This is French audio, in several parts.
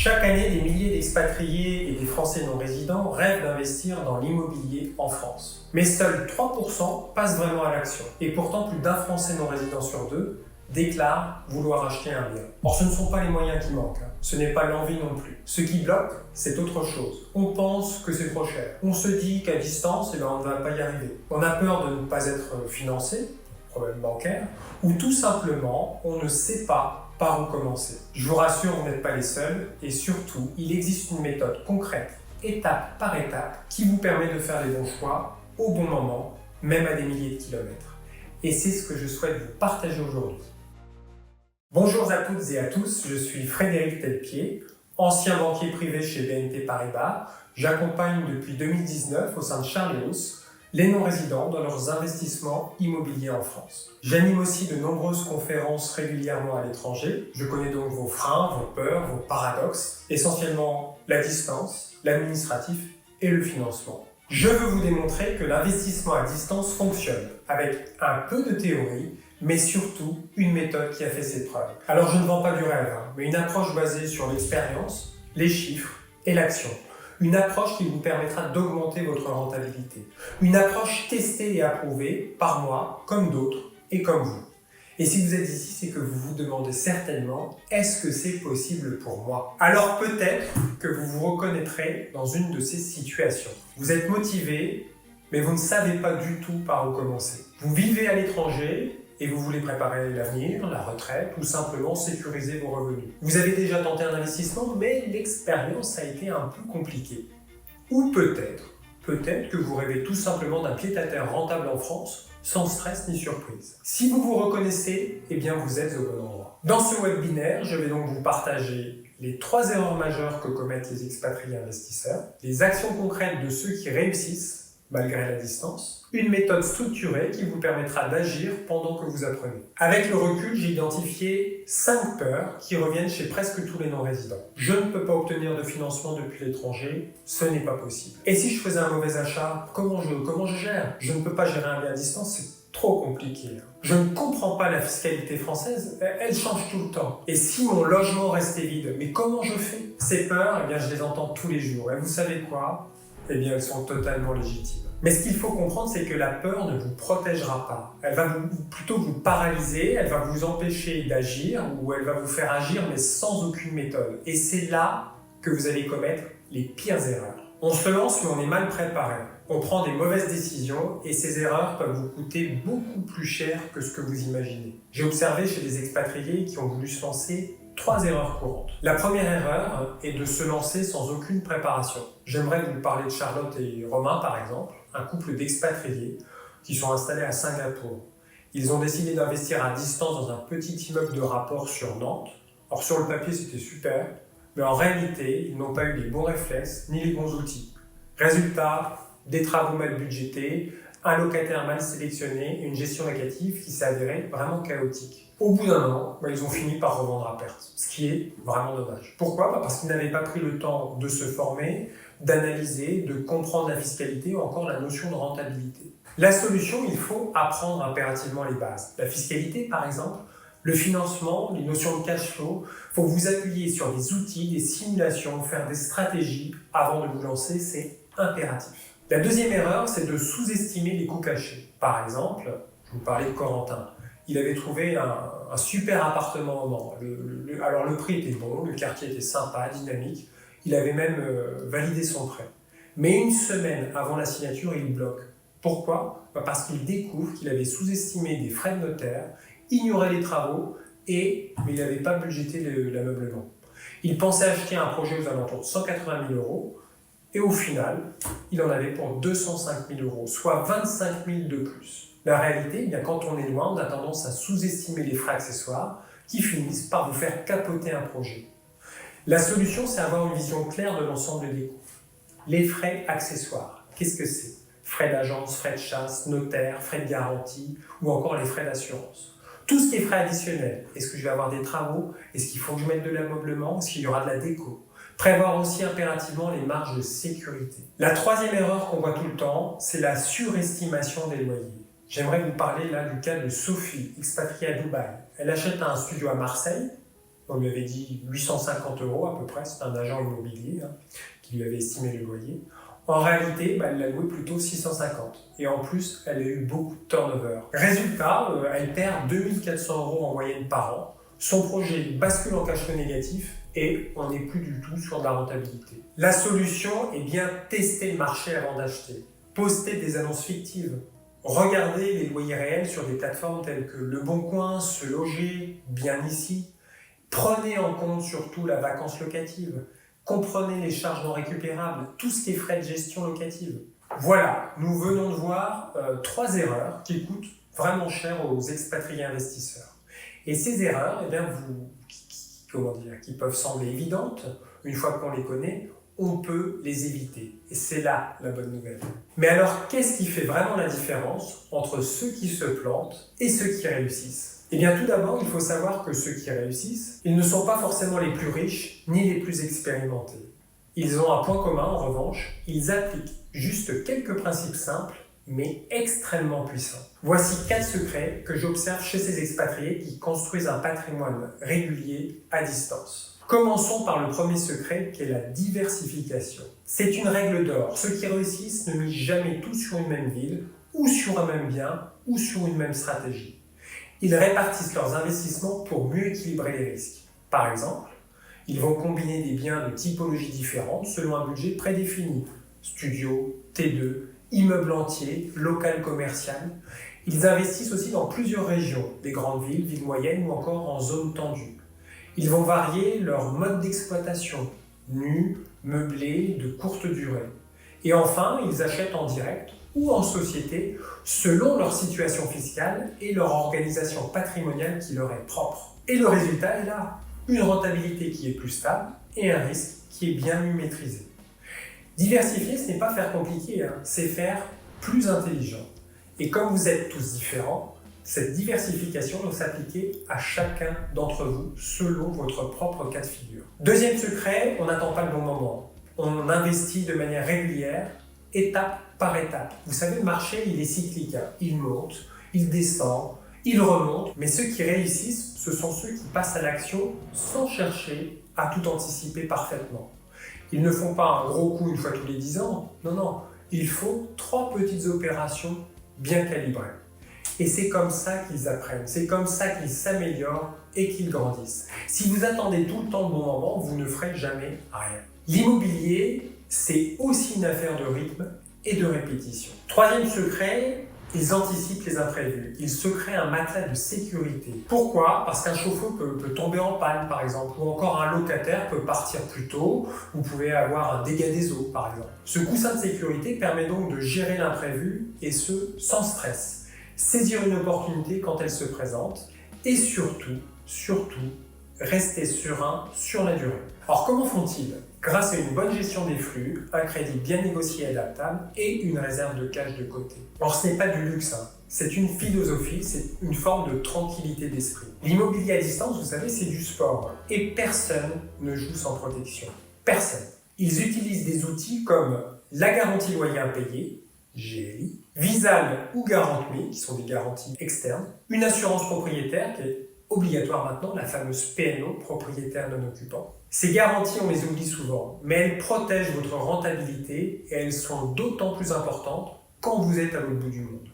Chaque année, des milliers d'expatriés et des Français non-résidents rêvent d'investir dans l'immobilier en France. Mais seuls 3% passent vraiment à l'action. Et pourtant, plus d'un Français non-résident sur deux déclare vouloir acheter un bien. Or, ce ne sont pas les moyens qui manquent. Ce n'est pas l'envie non plus. Ce qui bloque, c'est autre chose. On pense que c'est trop cher. On se dit qu'à distance, on ne va pas y arriver. On a peur de ne pas être financé, problème bancaire, ou tout simplement, on ne sait pas par où commencer. Je vous rassure, vous n'êtes pas les seuls, et surtout, il existe une méthode concrète, étape par étape, qui vous permet de faire les bons choix au bon moment, même à des milliers de kilomètres. Et c'est ce que je souhaite vous partager aujourd'hui. Bonjour à toutes et à tous, je suis Frédéric Telpier, ancien banquier privé chez BNP Paribas. J'accompagne depuis 2019 au sein de Charles House les non-résidents dans leurs investissements immobiliers en France. J'anime aussi de nombreuses conférences régulièrement à l'étranger. Je connais donc vos freins, vos peurs, vos paradoxes, essentiellement la distance, l'administratif et le financement. Je veux vous démontrer que l'investissement à distance fonctionne avec un peu de théorie, mais surtout une méthode qui a fait ses preuves. Alors je ne vends pas du rêve, mais une approche basée sur l'expérience, les chiffres et l'action. Une approche qui vous permettra d'augmenter votre rentabilité. Une approche testée et approuvée par moi, comme d'autres et comme vous. Et si vous êtes ici, c'est que vous vous demandez certainement, est-ce que c'est possible pour moi? Alors peut-être que vous vous reconnaîtrez dans une de ces situations. Vous êtes motivé, mais vous ne savez pas du tout par où commencer. Vous vivez à l'étranger et vous voulez préparer l'avenir, la retraite, ou simplement sécuriser vos revenus. Vous avez déjà tenté un investissement, mais l'expérience a été un peu compliquée. Ou peut-être que vous rêvez tout simplement d'un pied-à-terre rentable en France, sans stress ni surprise. Si vous vous reconnaissez, eh bien vous êtes au bon endroit. Dans ce webinaire, je vais donc vous partager les 3 erreurs majeures que commettent les expatriés investisseurs, les actions concrètes de ceux qui réussissent malgré la distance, une méthode structurée qui vous permettra d'agir pendant que vous apprenez. Avec le recul, j'ai identifié 5 peurs qui reviennent chez presque tous les non-résidents. Je ne peux pas obtenir de financement depuis l'étranger, ce n'est pas possible. Et si je faisais un mauvais achat, comment je gère? Je ne peux pas gérer un bien à distance, c'est trop compliqué. Je ne comprends pas la fiscalité française, elle change tout le temps. Et si mon logement restait vide, mais comment je fais? Ces peurs, eh bien, je les entends tous les jours. Et vous savez quoi? Eh bien, elles sont totalement légitimes. Mais ce qu'il faut comprendre, c'est que la peur ne vous protégera pas. Elle va plutôt vous paralyser, elle va vous empêcher d'agir, ou elle va vous faire agir, mais sans aucune méthode. Et c'est là que vous allez commettre les pires erreurs. On se lance, mais on est mal préparé. On prend des mauvaises décisions, et ces erreurs peuvent vous coûter beaucoup plus cher que ce que vous imaginez. J'ai observé chez des expatriés qui ont voulu se lancer 3 erreurs courantes. La première erreur est de se lancer sans aucune préparation. J'aimerais vous parler de Charlotte et Romain, par exemple, un couple d'expatriés qui sont installés à Singapour. Ils ont décidé d'investir à distance dans un petit immeuble de rapport sur Nantes. Or, sur le papier, c'était super, mais en réalité, ils n'ont pas eu les bons réflexes ni les bons outils. Résultat, des travaux mal budgétés, un locataire mal sélectionné, une gestion locative qui s'est avérée vraiment chaotique. Au bout d'un an, ils ont fini par revendre à perte, ce qui est vraiment dommage. Pourquoi? Parce qu'ils n'avaient pas pris le temps de se former, d'analyser, de comprendre la fiscalité ou encore la notion de rentabilité. La solution, il faut apprendre impérativement les bases. La fiscalité, par exemple, le financement, les notions de cash flow, il faut vous appuyer sur des outils, des simulations, faire des stratégies avant de vous lancer, c'est impératif. La deuxième erreur, c'est de sous-estimer les coûts cachés. Par exemple, je vous parlais de Corentin. Il avait trouvé un super appartement au Mans. Alors le prix était bon, le quartier était sympa, dynamique. Il avait même validé son prêt. Mais une semaine avant la signature, il bloque. Pourquoi? Parce qu'il découvre qu'il avait sous-estimé des frais de notaire, ignoré les travaux, mais il n'avait pas budgété l'ameublement. Il pensait acheter un projet aux alentours de 180 000 €, et au final, il en avait pour 205 000 €, soit 25 000 € de plus. La réalité, eh bien, quand on est loin, on a tendance à sous-estimer les frais accessoires qui finissent par vous faire capoter un projet. La solution, c'est avoir une vision claire de l'ensemble des coûts. Les frais accessoires, qu'est-ce que c'est? Frais d'agence, frais de chasse, notaire, frais de garantie ou encore les frais d'assurance. Tout ce qui est frais additionnels. Est-ce que je vais avoir des travaux? Est-ce qu'il faut que je mette de l'ameublement? Est-ce qu'il y aura de la déco? Prévoir aussi impérativement les marges de sécurité. La troisième erreur qu'on voit tout le temps, c'est la surestimation des loyers. J'aimerais vous parler là du cas de Sophie, expatriée à Dubaï. Elle achète un studio à Marseille On lui avait dit 850 € à peu près, c'est un agent immobilier qui lui avait estimé le loyer. En réalité, elle l'a loué plutôt 650. Et en plus, elle a eu beaucoup de turnover. Résultat, elle perd 2400 € en moyenne par an. Son projet bascule en cash flow négatif et on n'est plus du tout sur de la rentabilité. La solution est bien tester le marché avant d'acheter. Poster des annonces fictives. Regarder les loyers réels sur des plateformes telles que Le Bon Coin, Se Loger, Bien Ici. Prenez en compte surtout la vacance locative. Comprenez les charges non récupérables, tout ce qui est frais de gestion locative. Voilà, nous venons de voir 3 erreurs qui coûtent vraiment cher aux expatriés investisseurs. Et ces erreurs, qui peuvent sembler évidentes, une fois qu'on les connaît, on peut les éviter. Et c'est là la bonne nouvelle. Mais alors, qu'est-ce qui fait vraiment la différence entre ceux qui se plantent et ceux qui réussissent ? Eh bien, tout d'abord, il faut savoir que ceux qui réussissent, ils ne sont pas forcément les plus riches ni les plus expérimentés. Ils ont un point commun, en revanche, ils appliquent juste quelques principes simples, mais extrêmement puissants. Voici 4 secrets que j'observe chez ces expatriés qui construisent un patrimoine régulier à distance. Commençons par le premier secret qui est la diversification. C'est une règle d'or. Ceux qui réussissent ne misent jamais tout sur une même ville, ou sur un même bien, ou sur une même stratégie. Ils répartissent leurs investissements pour mieux équilibrer les risques. Par exemple, ils vont combiner des biens de typologies différentes selon un budget prédéfini. Studio, T2, immeuble entier, local commercial. Ils investissent aussi dans plusieurs régions, des grandes villes, villes moyennes ou encore en zone tendue. Ils vont varier leur mode d'exploitation, nu, meublé, de courte durée. Et enfin, ils achètent en direct ou en société selon leur situation fiscale et leur organisation patrimoniale qui leur est propre. Et le résultat est là, une rentabilité qui est plus stable et un risque qui est bien mieux maîtrisé. Diversifier, ce n'est pas faire compliqué, c'est faire plus intelligent. Et comme vous êtes tous différents, cette diversification doit s'appliquer à chacun d'entre vous selon votre propre cas de figure. Deuxième secret, on n'attend pas le bon moment. On investit de manière régulière, étape par étape. Vous savez, le marché, il est cyclique. Il monte, il descend, il remonte. Mais ceux qui réussissent, ce sont ceux qui passent à l'action sans chercher à tout anticiper parfaitement. Ils ne font pas un gros coup une fois tous les 10 ans. Non. Ils font 3 petites opérations bien calibrées. Et c'est comme ça qu'ils apprennent, c'est comme ça qu'ils s'améliorent et qu'ils grandissent. Si vous attendez tout le temps le bon moment, vous ne ferez jamais rien. L'immobilier, c'est aussi une affaire de rythme et de répétition. Troisième secret, ils anticipent les imprévus. Ils se créent un matelas de sécurité. Pourquoi ? Parce qu'un chauffe-eau peut tomber en panne, par exemple, ou encore un locataire peut partir plus tôt. Vous pouvez avoir un dégât des eaux, par exemple. Ce coussin de sécurité permet donc de gérer l'imprévu, et ce, sans stress. Saisir une opportunité quand elle se présente, et surtout, rester serein sur la durée. Alors comment font-ils ? Grâce à une bonne gestion des flux, un crédit bien négocié et adaptable et une réserve de cash de côté. Alors ce n'est pas du luxe, c'est une philosophie, c'est une forme de tranquillité d'esprit. L'immobilier à distance, vous savez, c'est du sport et personne ne joue sans protection. Personne. Ils utilisent des outils comme la garantie loyer impayé, GLI, Visal ou Garant-Me, qui sont des garanties externes, une assurance propriétaire qui est obligatoire maintenant, la fameuse PNO, propriétaire non occupant. Ces garanties, on les oublie souvent, mais elles protègent votre rentabilité et elles sont d'autant plus importantes quand vous êtes à l'autre bout du monde.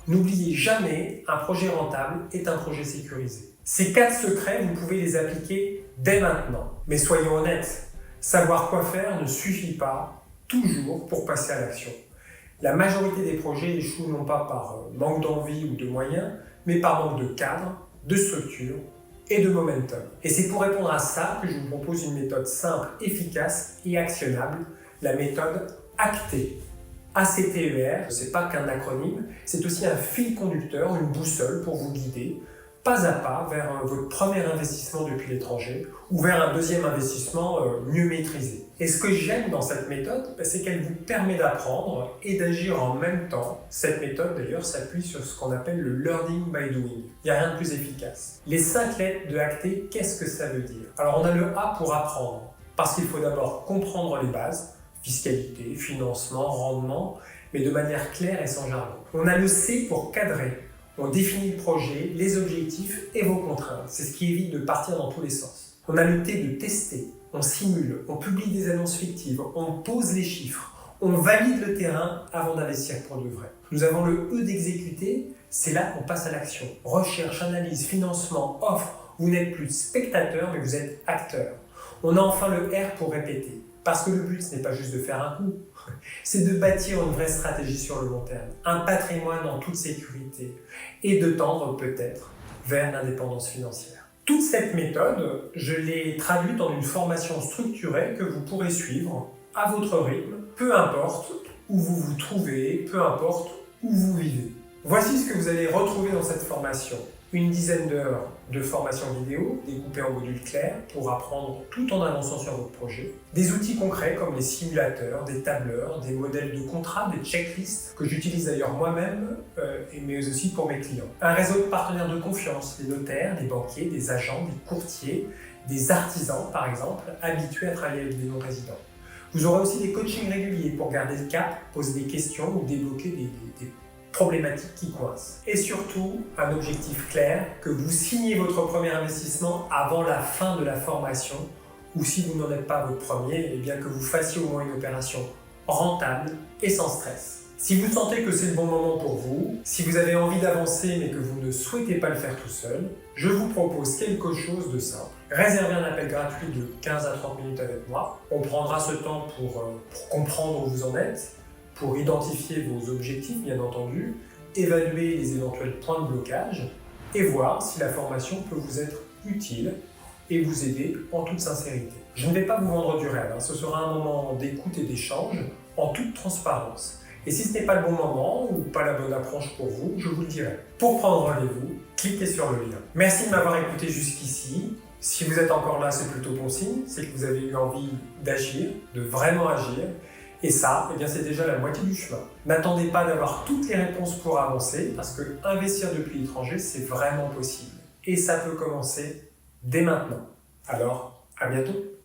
N'oubliez jamais, un projet rentable est un projet sécurisé. Ces 4 secrets, vous pouvez les appliquer dès maintenant. Mais soyons honnêtes, savoir quoi faire ne suffit pas toujours pour passer à l'action. La majorité des projets échouent non pas par manque d'envie ou de moyens, mais par manque de cadre, de structure et de momentum. Et c'est pour répondre à ça que je vous propose une méthode simple, efficace et actionnable, la méthode ACTER. ACTER, ce n'est pas qu'un acronyme, c'est aussi un fil conducteur, une boussole pour vous guider pas à pas vers votre premier investissement depuis l'étranger ou vers un deuxième investissement mieux maîtrisé. Et ce que j'aime dans cette méthode, c'est qu'elle vous permet d'apprendre et d'agir en même temps. Cette méthode d'ailleurs s'appuie sur ce qu'on appelle le learning by doing. Il n'y a rien de plus efficace. Les 5 lettres de ACTER, qu'est-ce que ça veut dire ? Alors on a le A pour apprendre, parce qu'il faut d'abord comprendre les bases, fiscalité, financement, rendement, mais de manière claire et sans jargon. On a le C pour cadrer. On définit le projet, les objectifs et vos contraintes. C'est ce qui évite de partir dans tous les sens. On a le thé de tester, on simule, on publie des annonces fictives, on pose les chiffres, on valide le terrain avant d'investir pour de vrai. Nous avons le E d'exécuter, c'est là qu'on passe à l'action. Recherche, analyse, financement, offre, vous n'êtes plus spectateur mais vous êtes acteur. On a enfin le R pour répéter, parce que le but ce n'est pas juste de faire un coup, c'est de bâtir une vraie stratégie sur le long terme, un patrimoine en toute sécurité et de tendre peut-être vers l'indépendance financière. Toute cette méthode, je l'ai traduite en une formation structurée que vous pourrez suivre à votre rythme, peu importe où vous vous trouvez, peu importe où vous vivez. Voici ce que vous allez retrouver dans cette formation. Une dizaine d'heures de formation vidéo découpée en modules clairs pour apprendre tout en avançant sur votre projet. Des outils concrets comme les simulateurs, des tableurs, des modèles de contrats, des checklists que j'utilise d'ailleurs moi-même, mais aussi pour mes clients. Un réseau de partenaires de confiance, des notaires, des banquiers, des agents, des courtiers, des artisans par exemple, habitués à travailler avec des non-résidents. Vous aurez aussi des coachings réguliers pour garder le cap, poser des questions ou débloquer des problématiques qui coincent. Et surtout, un objectif clair, que vous signiez votre premier investissement avant la fin de la formation, ou si vous n'en êtes pas votre premier, eh bien que vous fassiez au moins une opération rentable et sans stress. Si vous sentez que c'est le bon moment pour vous, si vous avez envie d'avancer mais que vous ne souhaitez pas le faire tout seul, je vous propose quelque chose de simple. Réservez un appel gratuit de 15 à 30 minutes avec moi. On prendra ce temps pour comprendre où vous en êtes, pour identifier vos objectifs bien entendu, évaluer les éventuels points de blocage et voir si la formation peut vous être utile et vous aider en toute sincérité. Je ne vais pas vous vendre du rêve, ce sera un moment d'écoute et d'échange en toute transparence. Et si ce n'est pas le bon moment ou pas la bonne approche pour vous, je vous le dirai. Pour prendre rendez-vous, cliquez sur le lien. Merci de m'avoir écouté jusqu'ici. Si vous êtes encore là, c'est plutôt bon signe, c'est que vous avez eu envie d'agir, de vraiment agir. Et ça, eh bien, c'est déjà la moitié du chemin. N'attendez pas d'avoir toutes les réponses pour avancer, parce que investir depuis l'étranger, c'est vraiment possible. Et ça peut commencer dès maintenant. Alors, à bientôt!